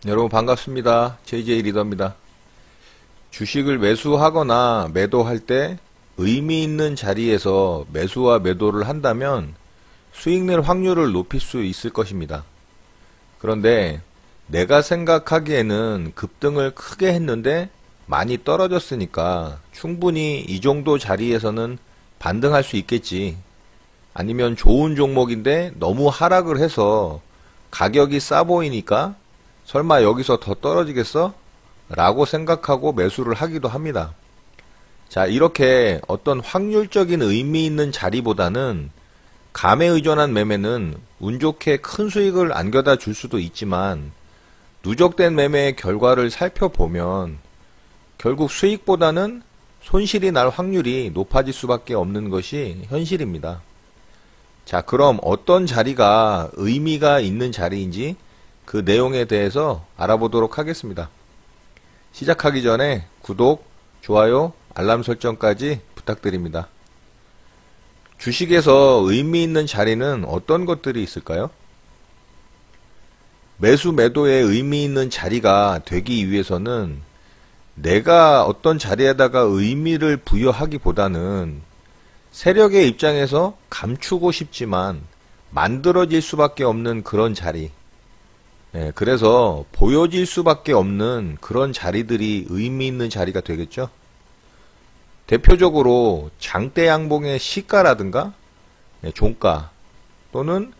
여러분 반갑습니다. JJ 리더입니다. 주식을 매수하거나 매도할 때 의미 있는 자리에서 매수와 매도를 한다면 수익 낼 확률을 높일 수 있을 것입니다. 그런데 내가 생각하기에는 급등을 크게 했는데 많이 떨어졌으니까 충분히 이 정도 자리에서는 반등할 수 있겠지. 아니면 좋은 종목인데 너무 하락을 해서 가격이 싸 보이니까 설마 여기서 더 떨어지겠어? 라고 생각하고 매수를 하기도 합니다. 자, 이렇게 어떤 확률적인 의미 있는 자리보다는 감에 의존한 매매는 운 좋게 큰 수익을 안겨다 줄 수도 있지만 누적된 매매의 결과를 살펴보면 결국 수익보다는 손실이 날 확률이 높아질 수밖에 없는 것이 현실입니다. 자, 그럼 어떤 자리가 의미가 있는 자리인지 그 내용에 대해서 알아보도록 하겠습니다. 시작하기 전에 구독, 좋아요, 알람 설정까지 부탁드립니다. 주식에서 의미 있는 자리는 어떤 것들이 있을까요? 매수, 매도에 의미 있는 자리가 되기 위해서는 내가 어떤 자리에다가 의미를 부여하기보다는 세력의 입장에서 감추고 싶지만 만들어질 수밖에 없는 그런 자리, 그래서 보여질 수밖에 없는 그런 자리들이 의미 있는 자리가 되겠죠. 대표적으로 장대 양봉의 시가라든가 종가 또는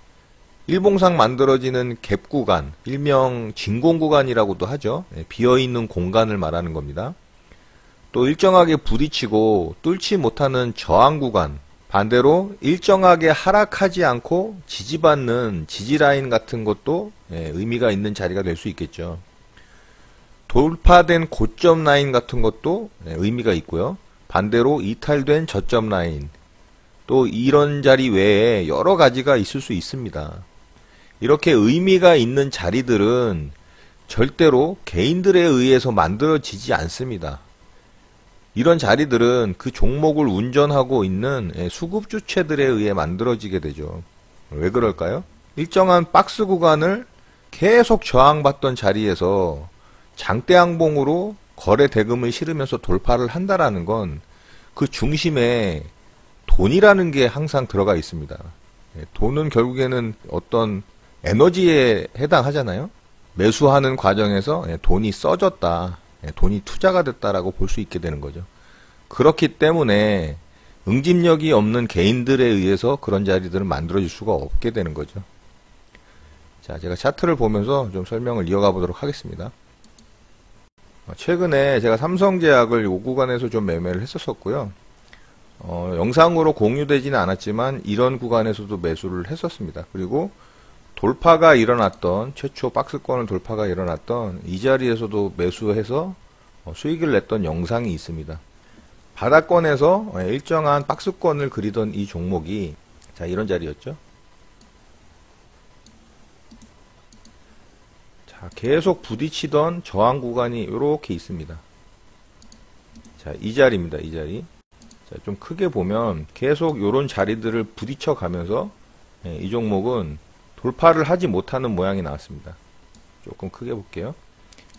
일봉상 만들어지는 갭 구간, 일명 진공 구간이라고도 하죠. 비어있는 공간을 말하는 겁니다. 또 일정하게 부딪히고 뚫지 못하는 저항 구간, 반대로 일정하게 하락하지 않고 지지받는 지지라인 같은 것도 의미가 있는 자리가 될 수 있겠죠. 돌파된 고점 라인 같은 것도 의미가 있고요. 반대로 이탈된 저점 라인, 또 이런 자리 외에 여러 가지가 있을 수 있습니다. 이렇게 의미가 있는 자리들은 절대로 개인들에 의해서 만들어지지 않습니다. 이런 자리들은 그 종목을 운전하고 있는 수급 주체들에 의해 만들어지게 되죠. 왜 그럴까요? 일정한 박스 구간을 계속 저항받던 자리에서 장대 양봉으로 거래 대금을 실으면서 돌파를 한다라는 건 그 중심에 돈이라는 게 항상 들어가 있습니다. 돈은 결국에는 어떤 에너지에 해당하잖아요. 매수하는 과정에서 돈이 써졌다, 돈이 투자가 됐다라고 볼 수 있게 되는 거죠. 그렇기 때문에 응집력이 없는 개인들에 의해서 그런 자리들을 만들어질 수가 없게 되는 거죠. 자, 제가 차트를 보면서 좀 설명을 이어가 보도록 하겠습니다. 최근에 제가 삼성제약을 요 구간에서 좀 매매를 했었고요. 영상으로 공유되지는 않았지만 이런 구간에서도 매수를 했었습니다. 그리고 돌파가 일어났던, 최초 박스권을 돌파가 일어났던 이 자리에서도 매수해서 수익을 냈던 영상이 있습니다. 바닥권에서 일정한 박스권을 그리던 이 종목이 자, 이런 자리였죠. 자, 계속 부딪히던 저항 구간이 이렇게 있습니다. 자, 이 자리입니다. 이 자리. 자, 좀 크게 보면 계속 이런 자리들을 부딪혀 가면서 이 종목은 돌파를 하지 못하는 모양이 나왔습니다. 조금 크게 볼게요.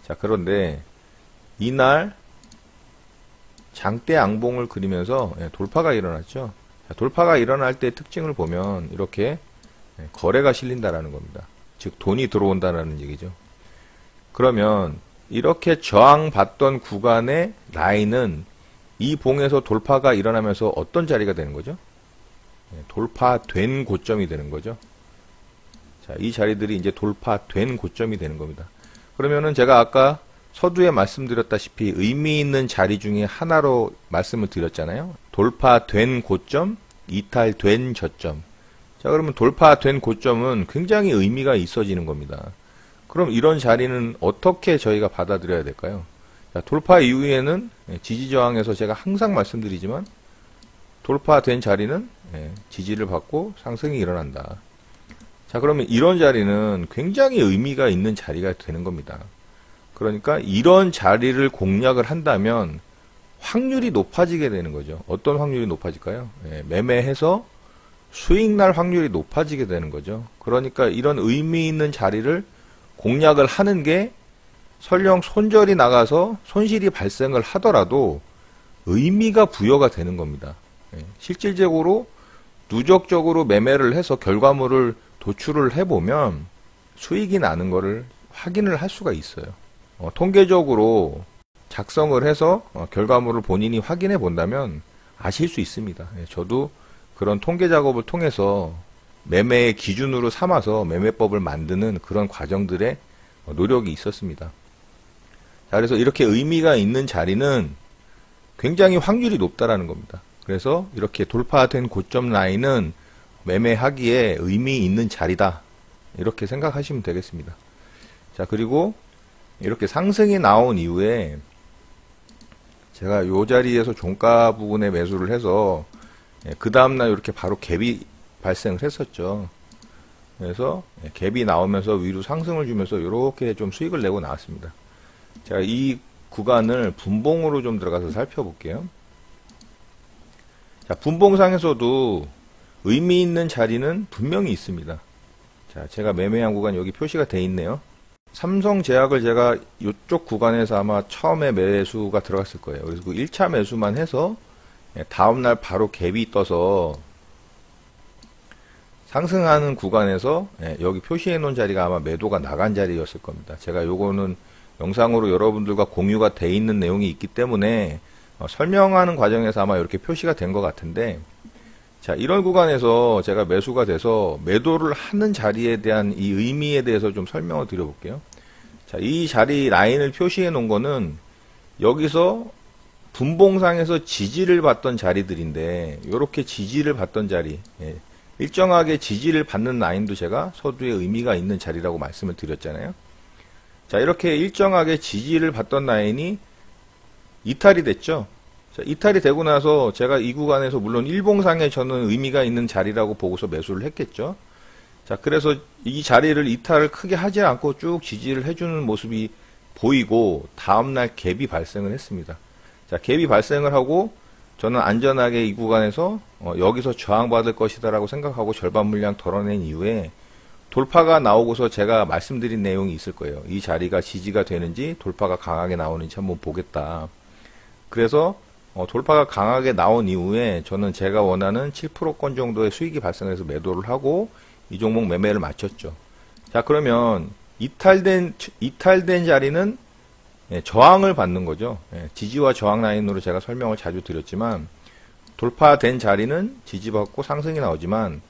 자, 그런데 이날 장대 양봉을 그리면서 돌파가 일어났죠. 자, 돌파가 일어날 때 특징을 보면 이렇게 거래가 실린다라는 겁니다. 즉 돈이 들어온다라는 얘기죠. 그러면 이렇게 저항받던 구간의 라인은 이 봉에서 돌파가 일어나면서 어떤 자리가 되는 거죠? 돌파된 고점이 되는 거죠. 자, 이 자리들이 이제 돌파된 고점이 되는 겁니다. 그러면은 제가 아까 서두에 말씀드렸다시피 의미 있는 자리 중에 하나로 말씀을 드렸잖아요. 돌파된 고점, 이탈된 저점. 자, 그러면 돌파된 고점은 굉장히 의미가 있어지는 겁니다. 그럼 이런 자리는 어떻게 저희가 받아들여야 될까요? 자, 돌파 이후에는 지지저항에서 제가 항상 말씀드리지만 돌파된 자리는 지지를 받고 상승이 일어난다. 자, 그러면 이런 자리는 굉장히 의미가 있는 자리가 되는 겁니다. 그러니까 이런 자리를 공략을 한다면 확률이 높아지게 되는 거죠. 어떤 확률이 높아질까요? 매매해서 수익 날 확률이 높아지게 되는 거죠. 그러니까 이런 의미 있는 자리를 공략을 하는 게 설령 손절이 나가서 손실이 발생을 하더라도 의미가 부여가 되는 겁니다. 실질적으로 누적적으로 매매를 해서 결과물을 도출을 해보면 수익이 나는 것을 확인을 할 수가 있어요. 통계적으로 작성을 해서 결과물을 본인이 확인해 본다면 아실 수 있습니다. 저도 그런 통계 작업을 통해서 매매의 기준으로 삼아서 매매법을 만드는 그런 과정들의 노력이 있었습니다. 자, 그래서 이렇게 의미가 있는 자리는 굉장히 확률이 높다라는 겁니다. 그래서 이렇게 돌파된 고점 라인은 매매하기에 의미 있는 자리다. 이렇게 생각하시면 되겠습니다. 자, 그리고 이렇게 상승이 나온 이후에 제가 이 자리에서 종가 부분에 매수를 해서 그 다음날 이렇게 바로 갭이 발생을 했었죠. 그래서 갭이 나오면서 위로 상승을 주면서 이렇게 좀 수익을 내고 나왔습니다. 자, 이 구간을 분봉으로 좀 들어가서 살펴볼게요. 자, 분봉상에서도 의미 있는 자리는 분명히 있습니다. 자, 제가 매매한 구간 여기 표시가 돼 있네요. 삼성제약을 제가 이쪽 구간에서 아마 처음에 매수가 들어갔을 거예요. 그래서 그 1차 매수만 해서 다음날 바로 갭이 떠서 상승하는 구간에서 여기 표시해 놓은 자리가 아마 매도가 나간 자리였을 겁니다. 제가 요거는 영상으로 여러분들과 공유가 돼 있는 내용이 있기 때문에 설명하는 과정에서 아마 이렇게 표시가 된 것 같은데, 자, 이런 구간에서 제가 매수가 돼서 매도를 하는 자리에 대한 이 의미에 대해서 좀 설명을 드려볼게요. 자, 이 자리 라인을 표시해 놓은 거는 여기서 분봉상에서 지지를 받던 자리들인데, 이렇게 지지를 받던 자리, 일정하게 지지를 받는 라인도 제가 서두에 의미가 있는 자리라고 말씀을 드렸잖아요. 자, 이렇게 일정하게 지지를 받던 라인이 이탈이 됐죠. 자, 이탈이 되고 나서 제가 이 구간에서 물론 일봉상에 저는 의미가 있는 자리라고 보고서 매수를 했겠죠. 자, 그래서 이 자리를 이탈을 크게 하지 않고 쭉 지지를 해주는 모습이 보이고 다음날 갭이 발생을 했습니다. 자, 갭이 발생을 하고 저는 안전하게 이 구간에서 여기서 저항받을 것이다 라고 생각하고 절반 물량 덜어낸 이후에 돌파가 나오고서 제가 말씀드린 내용이 있을 거예요. 이 자리가 지지가 되는지 돌파가 강하게 나오는지 한번 보겠다. 그래서 돌파가 강하게 나온 이후에 저는 제가 원하는 7%권 정도의 수익이 발생해서 매도를 하고 이 종목 매매를 마쳤죠. 자, 그러면 이탈된 자리는 저항을 받는 거죠. 지지와 저항 라인으로 제가 설명을 자주 드렸지만, 돌파된 자리는 지지받고 상승이 나오지만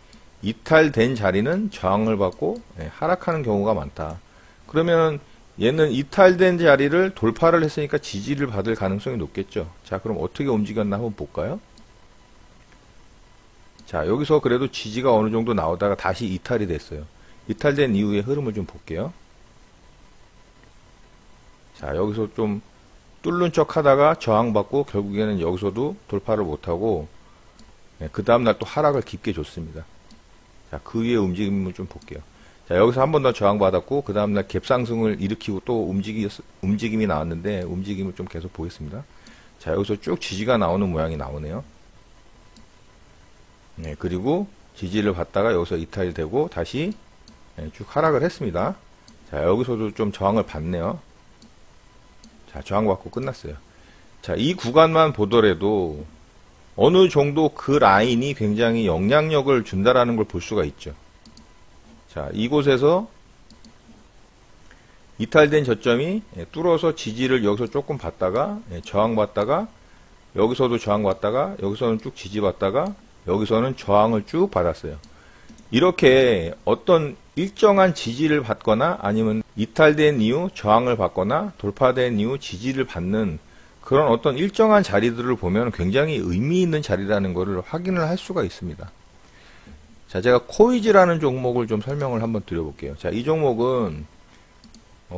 이탈된 자리는 저항을 받고 하락하는 경우가 많다. 그러면 얘는 이탈된 자리를 돌파를 했으니까 지지를 받을 가능성이 높겠죠. 자, 그럼 어떻게 움직였나 한번 볼까요? 자, 여기서 그래도 지지가 어느 정도 나오다가 다시 이탈이 됐어요. 이탈된 이후의 흐름을 좀 볼게요. 자, 여기서 좀 뚫는 척 하다가 저항받고 결국에는 여기서도 돌파를 못하고 그 다음날 또 하락을 깊게 줬습니다. 자, 그 위에 움직임을 좀 볼게요. 자, 여기서 한 번 더 저항받았고 그 다음날 갭상승을 일으키고 또 움직임이 나왔는데 움직임을 좀 계속 보겠습니다. 자, 여기서 쭉 지지가 나오는 모양이 나오네요. 네, 그리고 지지를 받다가 여기서 이탈이 되고 다시 쭉 하락을 했습니다. 자, 여기서도 좀 저항을 받네요. 자, 저항받고 끝났어요. 자, 이 구간만 보더라도 어느 정도 그 라인이 굉장히 영향력을 준다라는 걸 볼 수가 있죠. 자, 이곳에서 이탈된 저점이 뚫어서 지지를 여기서 조금 받다가 저항받다가 여기서도 저항받다가 여기서는 쭉 지지받다가 여기서는 저항을 쭉 받았어요. 이렇게 어떤 일정한 지지를 받거나 아니면 이탈된 이후 저항을 받거나 돌파된 이후 지지를 받는 그런 어떤 일정한 자리들을 보면 굉장히 의미 있는 자리라는 것을 확인을 할 수가 있습니다. 자, 제가 코이즈라는 종목을 좀 설명을 한번 드려볼게요. 자, 이 종목은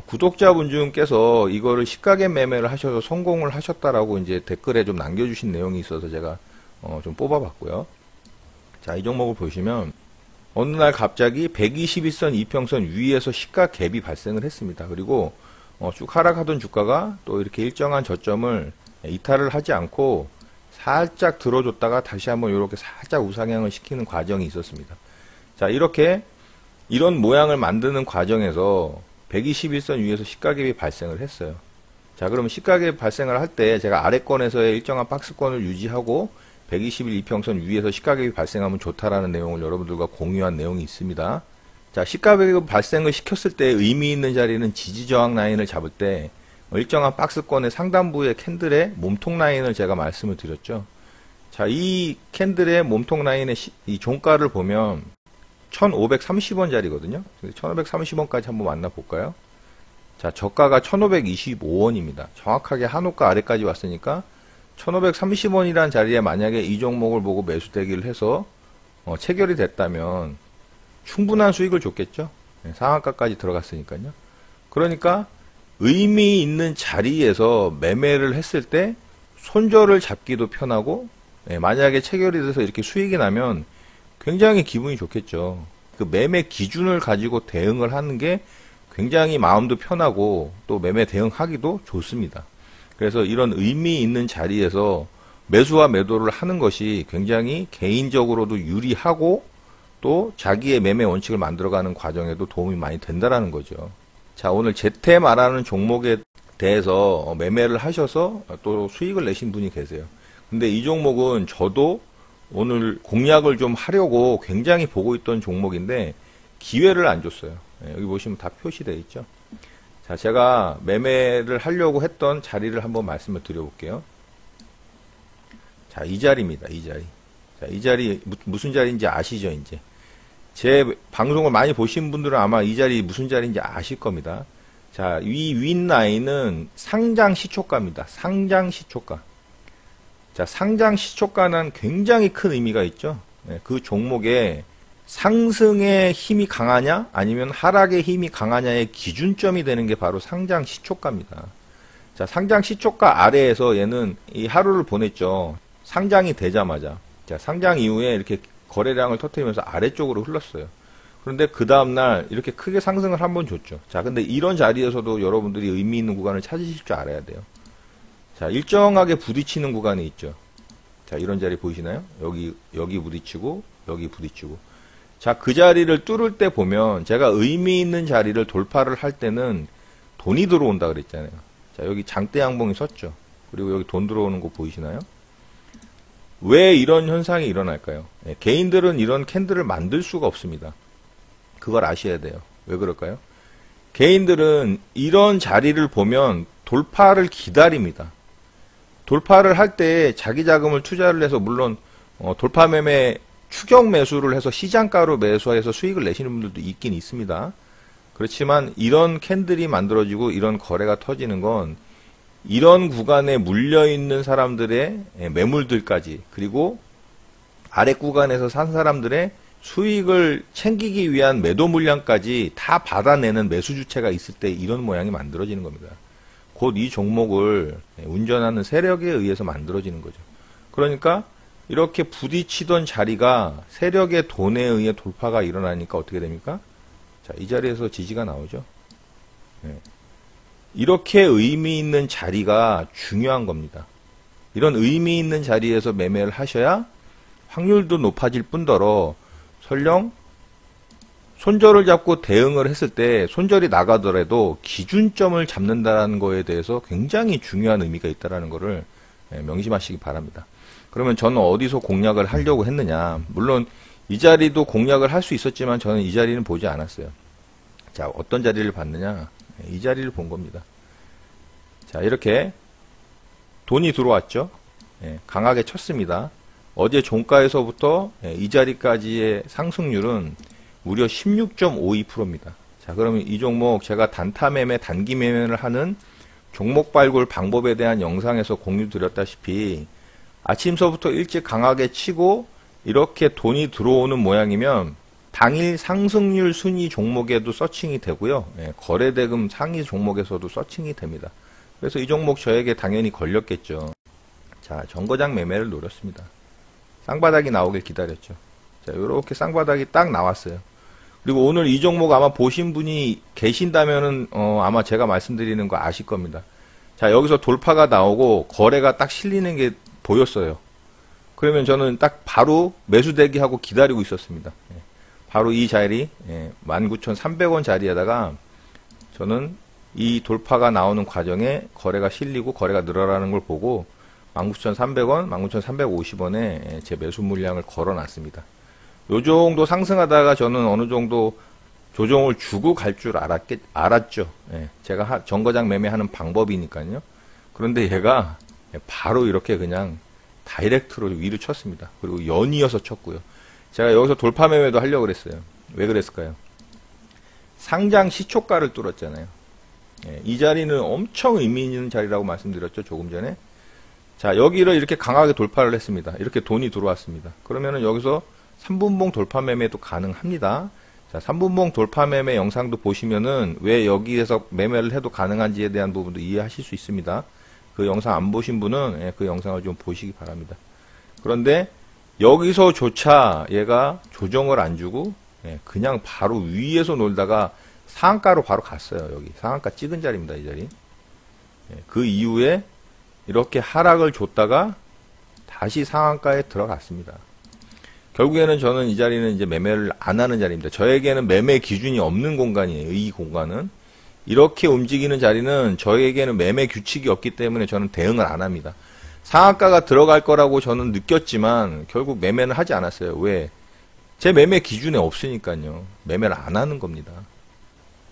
구독자분 중께서 이거를 시가gen 매매를 하셔서 성공을 하셨다라고 이제 댓글에 좀 남겨주신 내용이 있어서 제가 좀 뽑아봤고요. 자, 이 종목을 보시면 어느 날 갑자기 121선 이평선 위에서 시가 갭이 발생을 했습니다. 그리고 쭉 하락하던 주가가 또 이렇게 일정한 저점을 이탈을 하지 않고 살짝 들어줬다가 다시 한번 이렇게 살짝 우상향을 시키는 과정이 있었습니다. 자, 이렇게 이런 모양을 만드는 과정에서 121선 위에서 시가갭이 발생을 했어요. 자, 그러면 시가갭 발생을 할 때 제가 아래권에서의 일정한 박스권을 유지하고 121 이평선 위에서 시가갭이 발생하면 좋다라는 내용을 여러분들과 공유한 내용이 있습니다. 자, 시가갭 발생을 시켰을 때 의미 있는 자리는 지지저항 라인을 잡을 때 일정한 박스권의 상단부의 캔들의 몸통 라인을 제가 말씀을 드렸죠. 자, 이 캔들의 몸통 라인의 이 종가를 보면 1530원 자리거든요. 1530원까지 한번 만나볼까요? 자, 저가가 1525원입니다. 정확하게 한호가 아래까지 왔으니까 1530원이라는 자리에 만약에 이 종목을 보고 매수 대기를 해서 체결이 됐다면 충분한 수익을 줬겠죠. 네, 상한가까지 들어갔으니까요. 그러니까 의미 있는 자리에서 매매를 했을 때 손절을 잡기도 편하고, 네, 만약에 체결이 돼서 이렇게 수익이 나면 굉장히 기분이 좋겠죠. 그 매매 기준을 가지고 대응을 하는 게 굉장히 마음도 편하고 또 매매 대응하기도 좋습니다. 그래서 이런 의미 있는 자리에서 매수와 매도를 하는 것이 굉장히 개인적으로도 유리하고 또 자기의 매매 원칙을 만들어가는 과정에도 도움이 많이 된다라는 거죠. 자, 오늘 제태 말하는 종목에 대해서 매매를 하셔서 또 수익을 내신 분이 계세요. 근데 이 종목은 저도 오늘 공략을 좀 하려고 굉장히 보고 있던 종목인데 기회를 안 줬어요. 여기 보시면 다 표시되어 있죠. 자, 제가 매매를 하려고 했던 자리를 한번 말씀을 드려볼게요. 자, 이 자리입니다. 이 자리. 자, 이 자리 무슨 자리인지 아시죠? 이제 제 방송을 많이 보신 분들은 아마 이 자리 무슨 자리인지 아실 겁니다. 자, 이 윗라인은 상장 시초가입니다. 상장 시초가. 자, 상장 시초가는 굉장히 큰 의미가 있죠. 그 종목에 상승의 힘이 강하냐 아니면 하락의 힘이 강하냐의 기준점이 되는 게 바로 상장 시초가입니다. 자, 상장 시초가 아래에서 얘는 이 하루를 보냈죠. 상장이 되자마자. 자, 상장 이후에 이렇게 거래량을 터뜨리면서 아래쪽으로 흘렀어요. 그런데 그 다음날 이렇게 크게 상승을 한번 줬죠. 자, 근데 이런 자리에서도 여러분들이 의미 있는 구간을 찾으실 줄 알아야 돼요. 자, 일정하게 부딪히는 구간이 있죠. 자, 이런 자리 보이시나요? 여기 부딪히고, 여기 부딪히고. 자, 그 자리를 뚫을 때 보면 제가 의미 있는 자리를 돌파를 할 때는 돈이 들어온다 그랬잖아요. 자, 여기 장대 양봉이 섰죠. 그리고 여기 돈 들어오는 거 보이시나요? 왜 이런 현상이 일어날까요? 개인들은 이런 캔들을 만들 수가 없습니다. 그걸 아셔야 돼요. 왜 그럴까요? 개인들은 이런 자리를 보면 돌파를 기다립니다. 돌파를 할 때 자기 자금을 투자를 해서 물론 돌파 매매 추격 매수를 해서 시장가로 매수해서 수익을 내시는 분들도 있긴 있습니다. 그렇지만 이런 캔들이 만들어지고 이런 거래가 터지는 건 이런 구간에 물려있는 사람들의 매물들까지 그리고 아래 구간에서 산 사람들의 수익을 챙기기 위한 매도 물량까지 다 받아내는 매수 주체가 있을 때 이런 모양이 만들어지는 겁니다. 곧 이 종목을 운전하는 세력에 의해서 만들어지는 거죠. 그러니까 이렇게 부딪히던 자리가 세력의 돈에 의해 돌파가 일어나니까 어떻게 됩니까? 자, 이 자리에서 지지가 나오죠. 네. 이렇게 의미 있는 자리가 중요한 겁니다. 이런 의미 있는 자리에서 매매를 하셔야 확률도 높아질 뿐더러 설령 손절을 잡고 대응을 했을 때 손절이 나가더라도 기준점을 잡는다는 거에 대해서 굉장히 중요한 의미가 있다는 것을 명심하시기 바랍니다. 그러면 저는 어디서 공략을 하려고 했느냐. 물론 이 자리도 공략을 할 수 있었지만 저는 이 자리는 보지 않았어요. 자, 어떤 자리를 봤느냐. 이 자리를 본 겁니다. 자, 이렇게 돈이 들어왔죠. 강하게 쳤습니다. 어제 종가에서부터 이 자리까지의 상승률은 무려 16.52%입니다. 자, 그러면 이 종목 제가 단타 매매, 단기 매매를 하는 종목 발굴 방법에 대한 영상에서 공유 드렸다시피 아침서부터 일찍 강하게 치고 이렇게 돈이 들어오는 모양이면 당일 상승률 순위 종목에도 서칭이 되고요. 거래대금 상위 종목에서도 서칭이 됩니다. 그래서 이 종목 저에게 당연히 걸렸겠죠. 자, 정거장 매매를 노렸습니다. 쌍바닥이 나오길 기다렸죠. 자, 이렇게 쌍바닥이 딱 나왔어요. 그리고 오늘 이 종목 아마 보신 분이 계신다면은 아마 제가 말씀드리는 거 아실 겁니다. 자, 여기서 돌파가 나오고 거래가 딱 실리는 게 보였어요. 그러면 저는 딱 바로 매수 대기하고 기다리고 있었습니다. 바로 이 자리 19,300원 자리에다가 저는 이 돌파가 나오는 과정에 거래가 실리고 거래가 늘어나는 걸 보고 19,300원, 19,350원에 제 매수 물량을 걸어 놨습니다. 요 정도 상승하다가 저는 어느 정도 조정을 주고 갈 줄 알았죠. 예, 제가 정거장 매매하는 방법이니까요. 그런데 얘가 바로 이렇게 그냥 다이렉트로 위로 쳤습니다. 그리고 연이어서 쳤고요. 제가 여기서 돌파 매매도 하려고 그랬어요. 왜 그랬을까요? 상장 시초가를 뚫었잖아요. 예, 이 자리는 엄청 의미 있는 자리라고 말씀드렸죠. 조금 전에. 자, 여기를 이렇게 강하게 돌파를 했습니다. 이렇게 돈이 들어왔습니다. 그러면은 여기서 3분봉 돌파 매매도 가능합니다. 자, 3분봉 돌파 매매 영상도 보시면은 왜 여기에서 매매를 해도 가능한지에 대한 부분도 이해하실 수 있습니다. 그 영상 안 보신 분은 그 영상을 좀 보시기 바랍니다. 그런데 여기서조차 얘가 조정을 안 주고 그냥 바로 위에서 놀다가 상한가로 바로 갔어요. 여기 상한가 찍은 자리입니다. 이 자리. 그 이후에 이렇게 하락을 줬다가 다시 상한가에 들어갔습니다. 결국에는 저는 이 자리는 이제 매매를 안 하는 자리입니다. 저에게는 매매 기준이 없는 공간이에요. 이 공간은. 이렇게 움직이는 자리는 저에게는 매매 규칙이 없기 때문에 저는 대응을 안 합니다. 상한가가 들어갈 거라고 저는 느꼈지만 결국 매매는 하지 않았어요. 왜? 제 매매 기준에 없으니까요. 매매를 안 하는 겁니다.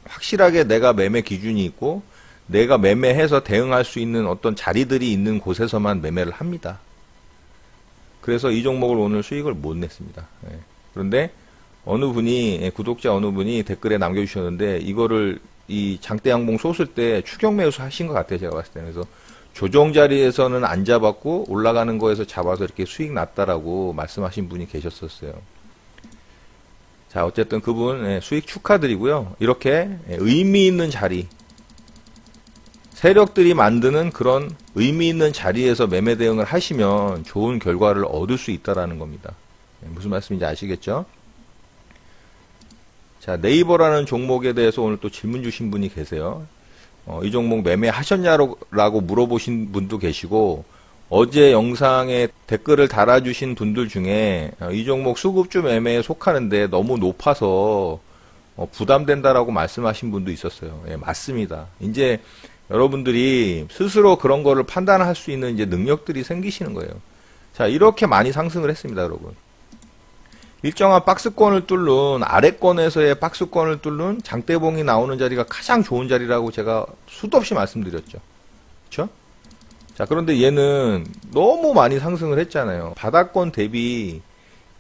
확실하게 내가 매매 기준이 있고 내가 매매해서 대응할 수 있는 어떤 자리들이 있는 곳에서만 매매를 합니다. 그래서 이 종목을 오늘 수익을 못 냈습니다. 그런데 어느 분이 구독자 어느 분이 댓글에 남겨주셨는데 이거를 이 장대 양봉 솟을 때 추격 매수 하신 것 같아요. 제가 봤을 때. 그래서 조정 자리에서는 안 잡았고 올라가는 거에서 잡아서 이렇게 수익 났다라고 말씀하신 분이 계셨었어요. 자, 어쨌든 그분 수익 축하드리고요. 이렇게 의미 있는 자리, 세력들이 만드는 그런 의미 있는 자리에서 매매 대응을 하시면 좋은 결과를 얻을 수 있다라는 겁니다. 무슨 말씀인지 아시겠죠? 자, 네이버라는 종목에 대해서 오늘 또 질문 주신 분이 계세요. 이 종목 매매하셨냐라고 물어보신 분도 계시고, 어제 영상에 댓글을 달아주신 분들 중에 이 종목 수급주 매매에 속하는데 너무 높아서 부담된다라고 말씀하신 분도 있었어요. 예, 맞습니다. 이제 여러분들이 스스로 그런 거를 판단할 수 있는 이제 능력들이 생기시는 거예요. 자, 이렇게 많이 상승을 했습니다, 여러분. 일정한 박스권을 뚫는 아래권에서의 박스권을 뚫는 장대봉이 나오는 자리가 가장 좋은 자리라고 제가 수도 없이 말씀드렸죠. 그렇죠? 자, 그런데 얘는 너무 많이 상승을 했잖아요. 바닥권 대비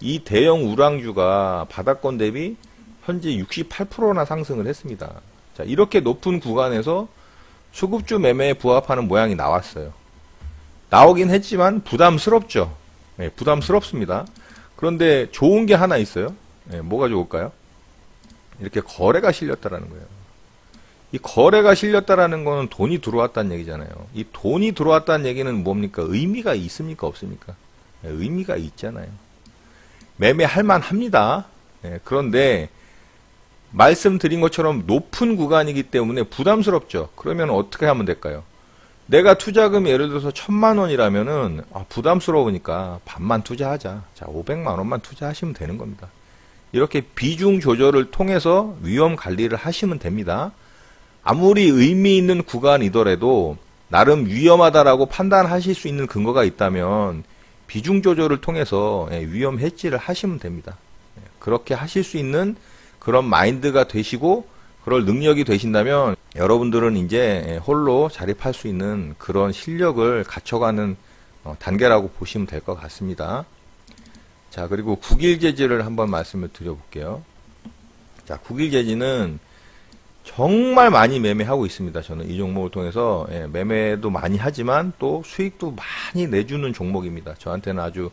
이 대형 우량주가 바닥권 대비 현재 68%나 상승을 했습니다. 자, 이렇게 높은 구간에서 수급주 매매에 부합하는 모양이 나왔어요. 나오긴 했지만 부담스럽죠. 네, 부담스럽습니다. 그런데 좋은 게 하나 있어요. 네, 뭐가 좋을까요? 이렇게 거래가 실렸다라는 거예요. 이 거래가 실렸다라는 거는 돈이 들어왔다는 얘기잖아요. 이 돈이 들어왔다는 얘기는 뭡니까? 의미가 있습니까? 없습니까? 네, 의미가 있잖아요. 매매할 만합니다. 네, 그런데 말씀드린 것처럼 높은 구간이기 때문에 부담스럽죠. 그러면 어떻게 하면 될까요? 내가 투자금이 예를 들어서 1,000,000원이라면은 부담스러우니까 반만 투자하자. 자, 500만원만 투자하시면 되는 겁니다. 이렇게 비중 조절을 통해서 위험 관리를 하시면 됩니다. 아무리 의미 있는 구간이더라도 나름 위험하다라고 판단하실 수 있는 근거가 있다면 비중 조절을 통해서 위험 해지를 하시면 됩니다. 그렇게 하실 수 있는 그런 마인드가 되시고 그럴 능력이 되신다면 여러분들은 이제 홀로 자립할 수 있는 그런 실력을 갖춰가는 단계라고 보시면 될 것 같습니다. 자, 그리고 국일제지를 한번 말씀을 드려볼게요. 자, 국일제지는 정말 많이 매매하고 있습니다. 저는 이 종목을 통해서 매매도 많이 하지만 또 수익도 많이 내주는 종목입니다. 저한테는 아주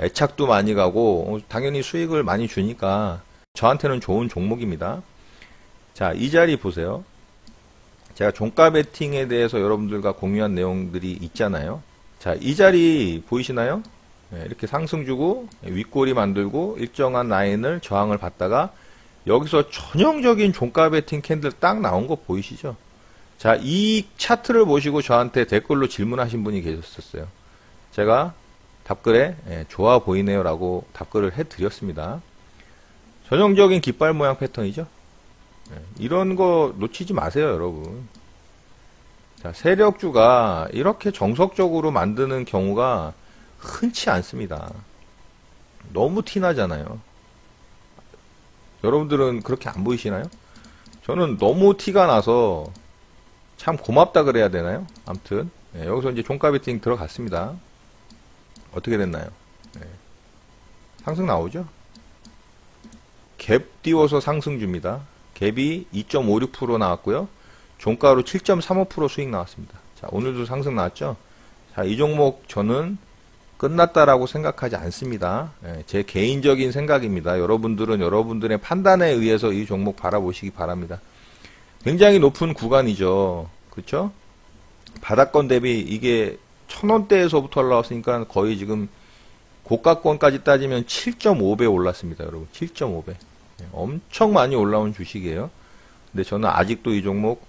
애착도 많이 가고 당연히 수익을 많이 주니까 저한테는 좋은 종목입니다. 자, 이 자리 보세요. 제가 종가 베팅에 대해서 여러분들과 공유한 내용들이 있잖아요. 자, 이 자리 보이시나요? 이렇게 상승 주고 윗꼬리 만들고 일정한 라인을 저항을 받다가 여기서 전형적인 종가 베팅 캔들 딱 나온 거 보이시죠? 자, 이 차트를 보시고 저한테 댓글로 질문하신 분이 계셨었어요. 제가 답글에 좋아 보이네요 라고 답글을 해드렸습니다. 전형적인 깃발 모양 패턴이죠. 이런 거 놓치지 마세요, 여러분. 자, 세력주가 이렇게 정석적으로 만드는 경우가 흔치 않습니다. 너무 티나잖아요. 여러분들은 그렇게 안 보이시나요? 저는 너무 티가 나서 참 고맙다 그래야 되나요? 아무튼 여기서 이제 종가 베팅 들어갔습니다. 어떻게 됐나요? 상승 나오죠? 갭 띄워서 상승 줍니다. 갭이 2.56% 나왔고요. 종가로 7.35% 수익 나왔습니다. 자, 오늘도 상승 나왔죠? 자, 이 종목 저는 끝났다라고 생각하지 않습니다. 제 개인적인 생각입니다. 여러분들은 여러분들의 판단에 의해서 이 종목 바라보시기 바랍니다. 굉장히 높은 구간이죠. 그렇죠? 바닥권 대비 이게 1000원대에서부터 올라왔으니까 거의 지금 고가권까지 따지면 7.5배 올랐습니다. 여러분 7.5배 엄청 많이 올라온 주식이에요. 근데 저는 아직도 이 종목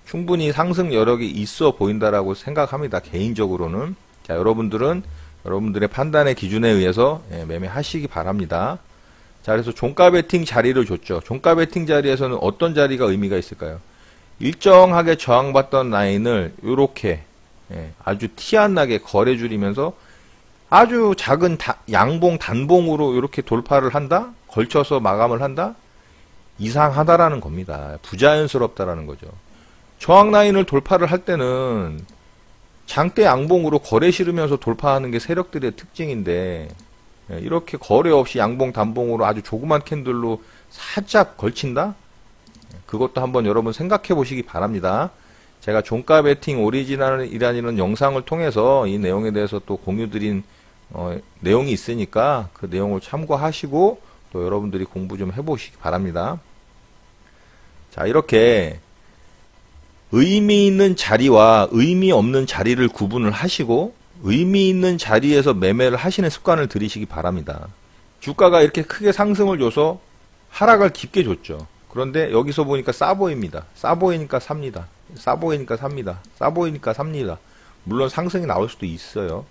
충분히 상승 여력이 있어 보인다라고 생각합니다. 개인적으로는. 자, 여러분들은 여러분들의 판단의 기준에 의해서 매매하시기 바랍니다. 자, 그래서 종가 베팅 자리를 줬죠. 종가 베팅 자리에서는 어떤 자리가 의미가 있을까요? 일정하게 저항받던 라인을 이렇게 아주 티 안 나게 거래 줄이면서 아주 작은 양봉 단봉으로 이렇게 돌파를 한다? 걸쳐서 마감을 한다? 이상하다라는 겁니다. 부자연스럽다라는 거죠. 저항 라인을 돌파를 할 때는 장대 양봉으로 거래 실으면서 돌파하는 게 세력들의 특징인데 이렇게 거래 없이 양봉 단봉으로 아주 조그만 캔들로 살짝 걸친다? 그것도 한번 여러분 생각해 보시기 바랍니다. 제가 종가 베팅 오리지널이라는 영상을 통해서 이 내용에 대해서 또 공유드린 내용이 있으니까 그 내용을 참고하시고 또 여러분들이 공부 좀 해보시기 바랍니다. 자, 이렇게 의미 있는 자리와 의미 없는 자리를 구분을 하시고 의미 있는 자리에서 매매를 하시는 습관을 들이시기 바랍니다. 주가가 이렇게 크게 상승을 줘서 하락을 깊게 줬죠. 그런데 여기서 보니까 싸 보입니다. 싸 보이니까 삽니다. 싸 보이니까 삽니다. 싸 보이니까 삽니다. 물론 상승이 나올 수도 있어요.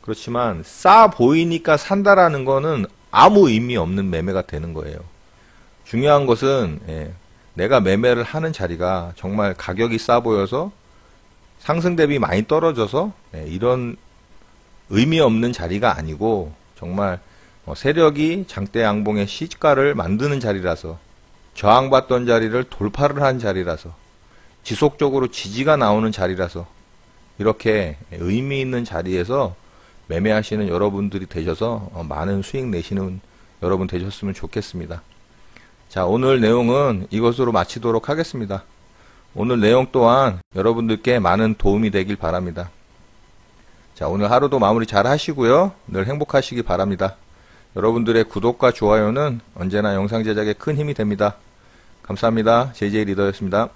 그렇지만 싸 보이니까 산다라는 거는 아무 의미 없는 매매가 되는 거예요. 중요한 것은 내가 매매를 하는 자리가 정말 가격이 싸 보여서 상승 대비 많이 떨어져서 이런 의미 없는 자리가 아니고 정말 세력이 장대 양봉의 시가를 만드는 자리라서 저항받던 자리를 돌파를 한 자리라서 지속적으로 지지가 나오는 자리라서 이렇게 의미 있는 자리에서 매매하시는 여러분들이 되셔서 많은 수익 내시는 여러분 되셨으면 좋겠습니다. 자, 오늘 내용은 이것으로 마치도록 하겠습니다. 오늘 내용 또한 여러분들께 많은 도움이 되길 바랍니다. 자, 오늘 하루도 마무리 잘 하시고요. 늘 행복하시기 바랍니다. 여러분들의 구독과 좋아요는 언제나 영상 제작에 큰 힘이 됩니다. 감사합니다. JJ 리더였습니다.